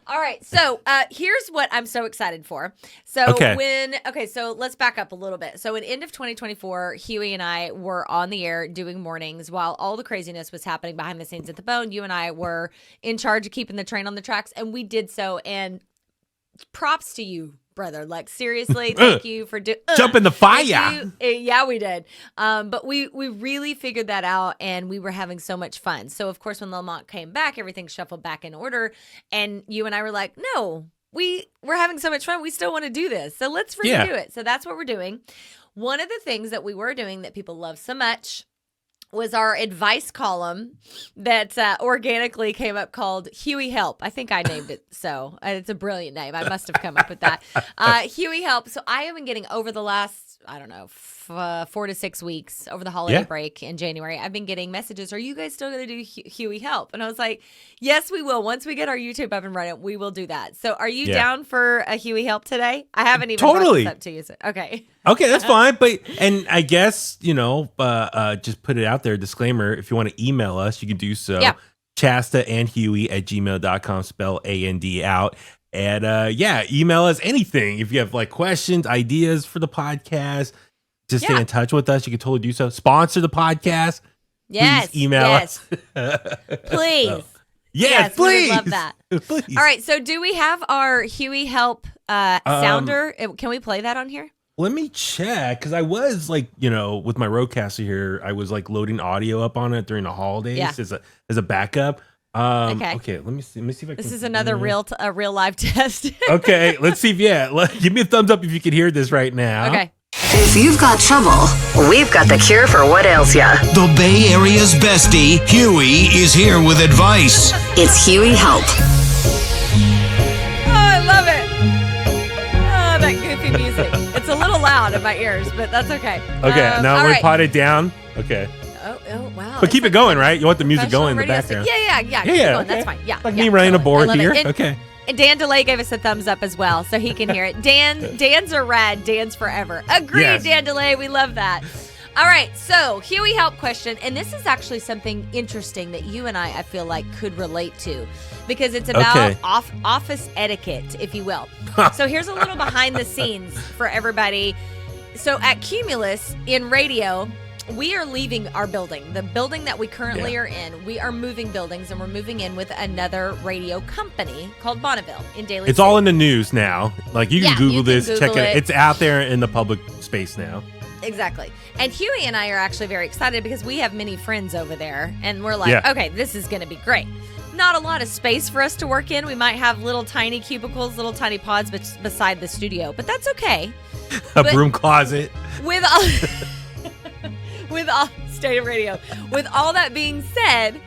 All right. So here's what I'm so excited for. So so let's back up a little bit. So in end of 2024, Huey and I were on the air doing mornings while all the craziness was happening behind the scenes at the Bone. You and I were in charge of keeping the train on the tracks, and we did so. And props to you, brother. Like, seriously, thank you for jumping the fire. Yeah, we did. But we really figured that out, and we were having so much fun. So, of course, when Lamont came back, everything shuffled back in order, and you and I were like, no, we're having so much fun. We still want to do this. So let's freaking do it. So that's what we're doing. One of the things that we were doing that people love so much was our advice column that organically came up called Huey Help. I think I named it so. It's a brilliant name. I must have come up with that. Huey Help. So I have been getting over the last, 4 to 6 weeks over the holiday break in January. I've been getting messages. Are you guys still going to do Huey Help? And I was like, yes, we will. Once we get our YouTube up and running, we will do that. So are you down for a Huey Help today? I haven't even brought this up to you. So, okay. Okay, that's fine. And I guess, just put it out there, disclaimer, if you want to email us, you can do so. Yeah. chastaandhuey@gmail.com, spell A-N-D out. And email us anything. If you have like questions, ideas for the podcast, just stay in touch with us. You can totally do so. Sponsor the podcast. Yes. Please email us. Please. Yes, please. We would love that. Please. All right. So do we have our Huey Help sounder? Can we play that on here? Let me check, because I was like, with my Rodecaster here, I was like loading audio up on it during the holidays as a backup. Okay. Let me see if I can. This is another real live test. Okay, let's see. Give me a thumbs up if you can hear this right now. Okay. If you've got trouble, we've got the cure for what ails ya. The Bay Area's bestie, Huey, is here with advice. It's Huey Help. Oh, I love it. Oh, that goofy music. It's a little loud in my ears, but that's okay. Okay, now we're potted down. Okay. Oh, wow. But keep it going, right? You want the music going in the background. Yeah. Keep it going. Okay. That's fine. Yeah. Like me running a board here. Okay. And Dan DeLay gave us a thumbs up as well, so he can hear it. Dan's are rad. Dan's forever. Agreed, yes. Dan DeLay. We love that. All right, so Huey Help question, and this is actually something interesting that you and I feel like could relate to, because it's about office etiquette, if you will. So here's a little behind the scenes for everybody. So at Cumulus in radio, we are leaving our building, the building that we currently are in. We are moving buildings, and we're moving in with another radio company called Bonneville in Daly It's City. all in the news now. Like, you can Google this, check it. It's out there in the public space now. Exactly. And Huey and I are actually very excited because we have many friends over there, and we're like, okay, this is going to be great. Not a lot of space for us to work in. We might have little tiny cubicles, little tiny pods beside the studio, but that's okay. A broom closet. With all state of radio. With all that being said,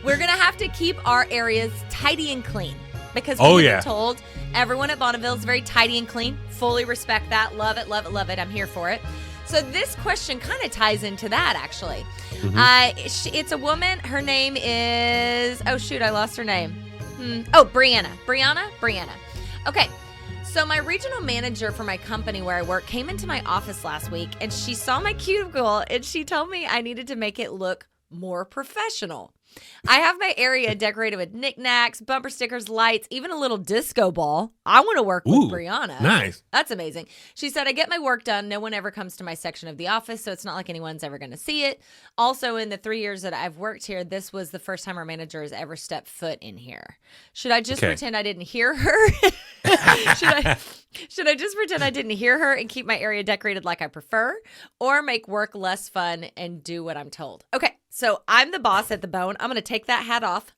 we're gonna have to keep our areas tidy and clean, because we have been told everyone at Bonneville is very tidy and clean. Fully respect that. Love it, love it, love it. I'm here for it. So this question kind of ties into that, actually. Mm-hmm. It's a woman. Her name is, I lost her name. Brianna. Brianna. Okay. So my regional manager for my company where I work came into my office last week, and she saw my cubicle, and she told me I needed to make it look more professional. I have my area decorated with knickknacks, bumper stickers, lights, even a little disco ball. I want to work with Brianna. Nice. That's amazing. She said, I get my work done. No one ever comes to my section of the office, so it's not like anyone's ever going to see it. Also, in the 3 years that I've worked here, this was the first time our manager has ever stepped foot in here. Should I just pretend I didn't hear her? Should I just pretend I didn't hear her and keep my area decorated like I prefer, or make work less fun and do what I'm told? Okay. So I'm the boss at the Bone. I'm going to take that hat off.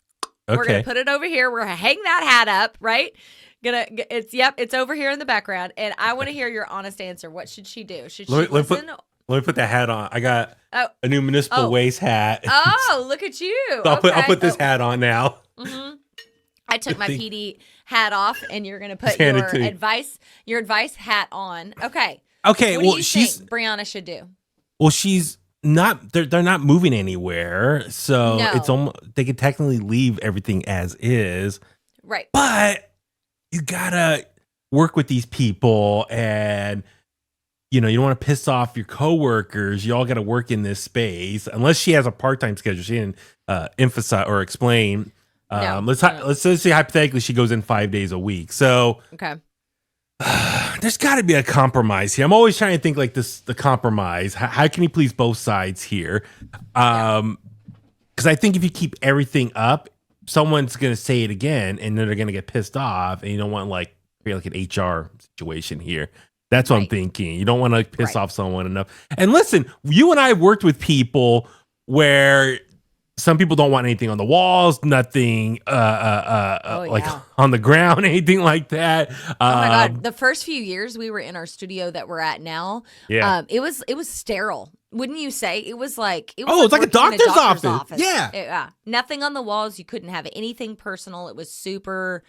We're going to put it over here. We're going to hang that hat up, right? It's over here in the background. And I want to hear your honest answer. What should she do? Should she listen? Let me put that hat on. I got a new municipal waste hat. Oh, look at you. So I'll put this hat on now. Mm-hmm. I took my PD hat off, and you're going to put your advice hat on. Okay. Okay. What do you think Brianna should do? Well, she's not. They're not moving anywhere, so it's almost they could technically leave everything as is. Right. But you gotta work with these people, and you don't want to piss off your coworkers. You all got to work in this space, unless she has a part-time schedule. She didn't emphasize or explain. No. Let's say hypothetically she goes in 5 days a week. So Okay. there's got to be a compromise here. I'm always trying to think like this, the compromise. How can you please both sides here? Because I think if you keep everything up, someone's going to say it again and then they're going to get pissed off, and you don't want like create like an HR situation here. That's what I'm thinking. You don't want to piss off someone enough. And listen, you and I have worked with people where some people don't want anything on the walls, nothing like on the ground, anything like that. Oh my God. The first few years we were in our studio that we're at now, it was sterile. Wouldn't you say? It was like it's like a doctor's office. Yeah. Nothing on the walls. You couldn't have anything personal. It was super,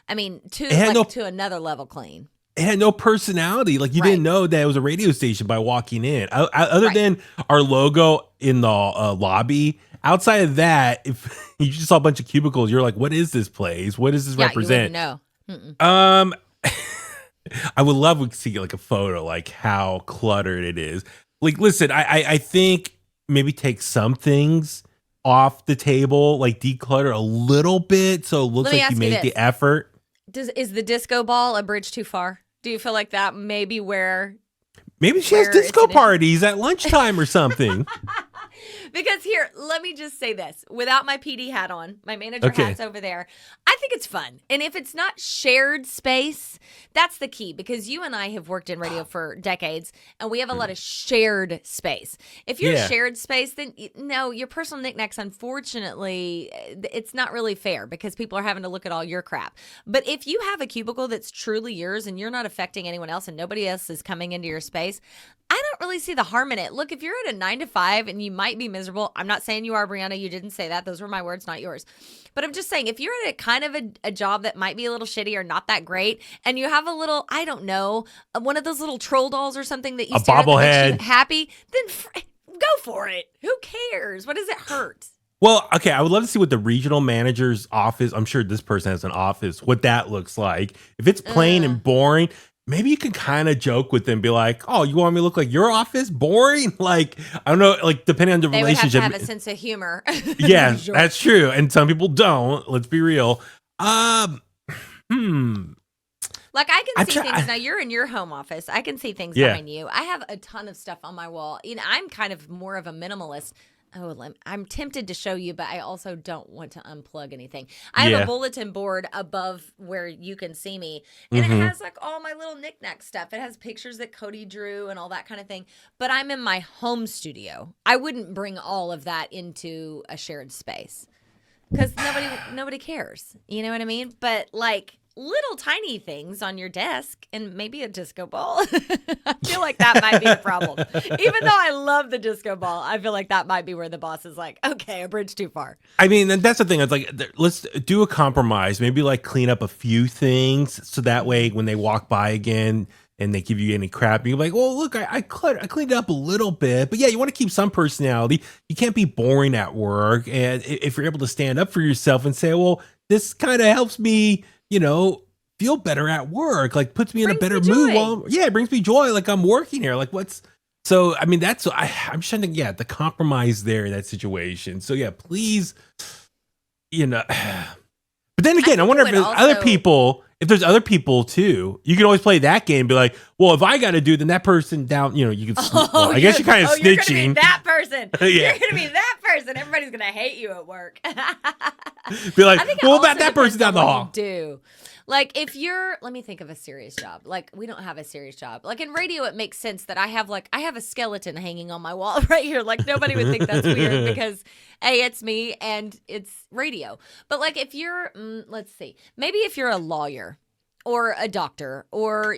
to another level clean. It had no personality. Like you didn't know that it was a radio station by walking in. Other than our logo in the lobby, outside of that, if you just saw a bunch of cubicles, you're like, "What is this place? What does this represent?" No. I would love to see like a photo, like how cluttered it is. Like, listen, I think maybe take some things off the table, like declutter a little bit, so it looks like you made the effort. Is the disco ball a bridge too far? Do you feel like that maybe she has disco parties at lunchtime or something? Because here, let me just say this. Without my PD hat on, my manager hat's over there, I think it's fun. And if it's not shared space, that's the key. Because you and I have worked in radio for decades, and we have a lot of shared space. If you're shared space, then no, your personal knickknacks, unfortunately, it's not really fair because people are having to look at all your crap. But if you have a cubicle that's truly yours and you're not affecting anyone else and nobody else is coming into your space, I don't really see the harm in it. Look, if you're at a 9 to 5 and you might be miserable, I'm not saying you are, Brianna. You didn't say that. Those were my words, not yours. But I'm just saying, if you're at a kind of a job that might be a little shitty or not that great, and you have a little, I don't know, one of those little troll dolls or something that you stare at that makes you happy, then go for it. Who cares? What does it hurt? Well, okay, I would love to see what the regional manager's office, I'm sure this person has an office, what that looks like. If it's plain and boring, maybe you can kind of joke with them, be like, "Oh, you want me to look like your office? Boring?" Like, I don't know, like depending on the relationship. They would have to have a sense of humor. Yeah, that's true. And some people don't. Let's be real. Like I can see things. Now you're in your home office. I can see things behind you. I have a ton of stuff on my wall. I'm kind of more of a minimalist. Oh, I'm tempted to show you, but I also don't want to unplug anything. I have a bulletin board above where you can see me, and it has like all my little knickknack stuff. It has pictures that Cody drew and all that kind of thing. But I'm in my home studio. I wouldn't bring all of that into a shared space because nobody cares. You know what I mean? But like little tiny things on your desk and maybe a disco ball. I feel like that might be a problem. Even though I love the disco ball, I feel like that might be where the boss is like, okay, a bridge too far. I mean, that's the thing. It's like, let's do a compromise. Maybe like clean up a few things so that way when they walk by again and they give you any crap, you're like, well, look, I cleaned it up a little bit. But yeah, you want to keep some personality. You can't be boring at work. And if you're able to stand up for yourself and say, well, this kind of helps me, feel better at work, like puts me in a better mood. It brings me joy. Like I'm working here. Like so, I mean, I'm trying to, the compromise there in that situation. So yeah, please, but then again, I wonder if there's other people too, you can always play that game. Be like, well, if I got to do, then that person down, you can, I guess you're kind of snitching. You're going to be that person. You're going to be that person. Everybody's going to hate you at work. Be like, well, what about that person down the hall? Do. Like if let me think of a serious job. Like we don't have a serious job. Like in radio, it makes sense that I have a skeleton hanging on my wall right here. Like nobody would think that's weird because it's me and it's radio. But like if you're, let's see, maybe if you're a lawyer or a doctor or,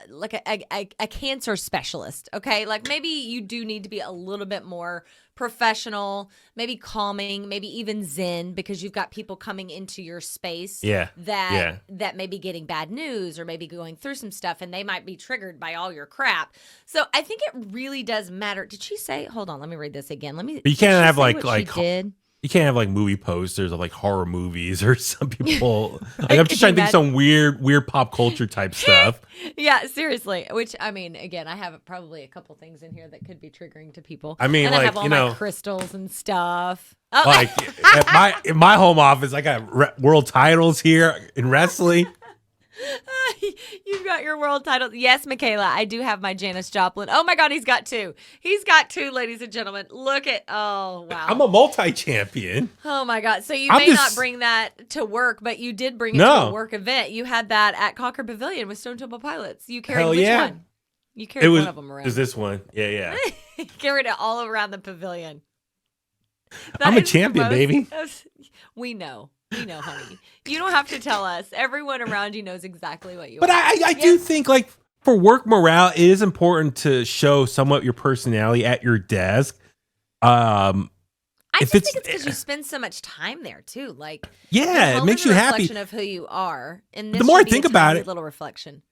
like a cancer specialist, okay? Like maybe you do need to be a little bit more professional, maybe calming, maybe even zen because you've got people coming into your space that may be getting bad news or maybe going through some stuff and they might be triggered by all your crap. So I think it really does matter. Did she say, hold on, let me read this again. You can't have she did? You can't have like movie posters of like horror movies or some people. Like I'm just Can trying you to think of some weird pop culture type stuff. Yeah, seriously. Which I mean, again, I have probably a couple things in here that could be triggering to people. I mean, and I like, have all you my know, crystals and stuff. Oh. like in my home office, I got world titles here in wrestling. You've got your world title. Yes, Michaela, I do have my Janis Joplin. Oh my God, he's got two. He's got two, ladies and gentlemen. Look at, oh, wow. I'm a multi-champion. Oh my God. So you I'm may just- not bring that to work, but you did bring it to No. a work event. You had that at Concord Pavilion with Stone Temple Pilots. You carried Hell which yeah. one? You carried one of them around. Is this one? Yeah. You carried it all around the pavilion. I'm a is the champion, baby. We know. We know, honey. You don't have to tell us. Everyone around you knows exactly what you But are. I do think like for work morale, it is important to show somewhat your personality at your desk. I if just it's- think it's because you spend so much time there too. Like, Yeah, your it home makes is a you happy. reflection of who you are. And The this more should I be a think about tiny it- little reflection.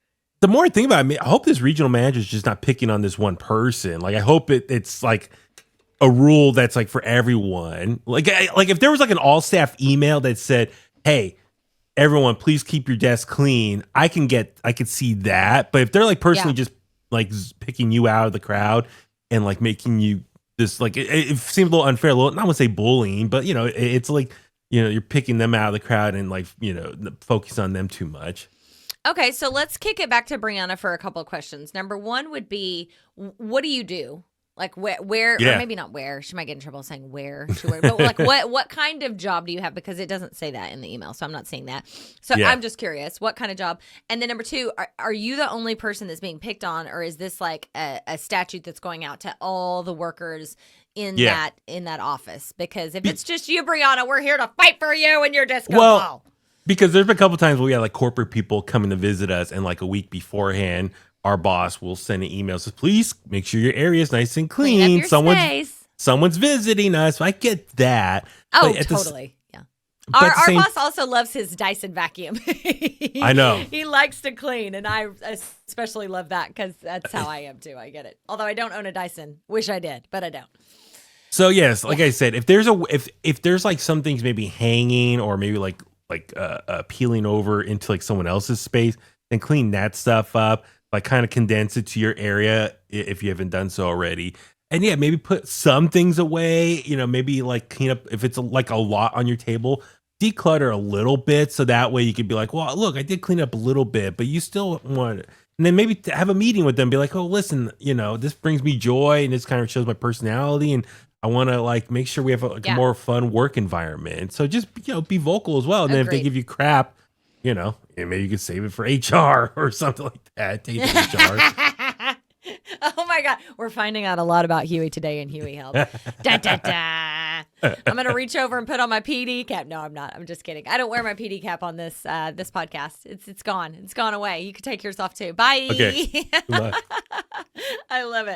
The more I think about it, I hope this regional manager is just not picking on this one person. Like I hope it's like a rule that's like for everyone. Like if there was like an all staff email that said, "Hey, everyone, please keep your desk clean." I could see that. But if they're like personally just like picking you out of the crowd and like making you this like it seems a little unfair. A little, not want to say bullying, but you know, it's like you're picking them out of the crowd and like focus on them too much. Okay, so let's kick it back to Brianna for a couple of questions. Number one would be, what do you do? Like where Yeah. or maybe not where. She might get in trouble saying where she works. But like what kind of job do you have? Because it doesn't say that in the email, so I'm not seeing that. So Yeah. I'm just curious, what kind of job? And then number two, are you the only person that's being picked on, or is this like a statute that's going out to all the workers in that office? Because if it's just you, Brianna, we're here to fight for you and your disco ball. Because there's been a couple times where we had like corporate people coming to visit us, and like a week beforehand, our boss will send an email says, "Please make sure your area is nice and Clean up clean. your space." Someone's visiting us." I get that. Oh, But at the s- totally. Yeah. but Our at the same- boss also loves his Dyson vacuum. I know. He likes to clean, and I especially love that because that's how I am too. I get it. Although I don't own a Dyson. Wish I did, but I don't. So yes, like I said, if there's if there's like some things maybe hanging or maybe like peeling over into like someone else's space, then clean that stuff up. Like kind of condense it to your area if you haven't done so already. And yeah, maybe put some things away, maybe like clean up if it's like a lot on your table, declutter a little bit. So that way you could be like, well, look, I did clean up a little bit, but you still want it. And then maybe have a meeting with them, be like, oh, listen, this brings me joy and this kind of shows my personality. And I want to like make sure we have a more fun work environment. So just, be vocal as well. And then if they Agreed. give you crap, and maybe you could save it for HR or something like that. Take it to HR. Oh my God. We're finding out a lot about Huey today in Huey Help. Da, da, da. I'm going to reach over and put on my PD cap. No, I'm not. I'm just kidding. I don't wear my PD cap on this podcast. It's gone. It's gone away. You can take yours off too. Bye. Okay. Good luck. I love it.